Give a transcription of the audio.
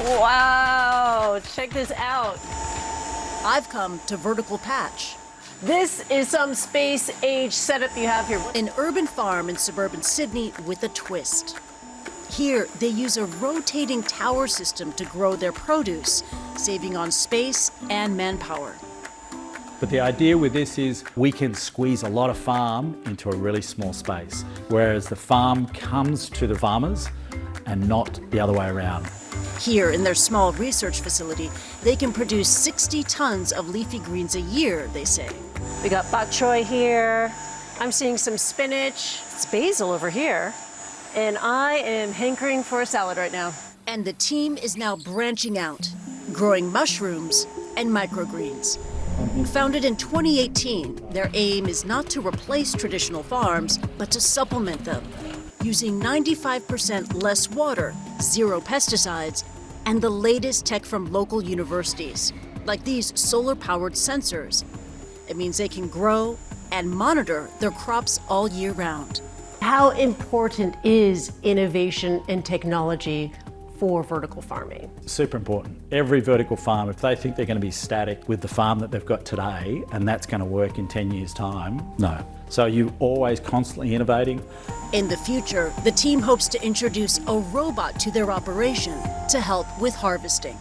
Wow, check this out. I've come to Vertical Patch, This is some space-age setup you have here. an urban farm in suburban Sydney with a twist. Here, they use a rotating tower system to grow their produce, saving on space and manpower. But the idea with this is we can squeeze a lot of farm into a really small space, whereas the farm comes to the farmers and not the other way around. Here, in their small research facility, they can produce 60 tons of leafy greens a year, they say. We got bok choy here. I'm seeing some spinach. It's basil over here. And I am hankering for a salad right now. And the team is now branching out, growing mushrooms and microgreens. Founded in 2018, their aim is not to replace traditional farms, but to supplement them, using 95% less water, 0 pesticides, and the latest tech from local universities, like these solar-powered sensors. It means they can grow and monitor their crops all year round. How important is innovation and technology for vertical farming? Super important. Every vertical farm, if they think they're going to be static with the farm that they've got today and that's going to work in 10 years' time, no. So you're always constantly innovating. In the future, the team hopes to introduce a robot to their operation to help with harvesting.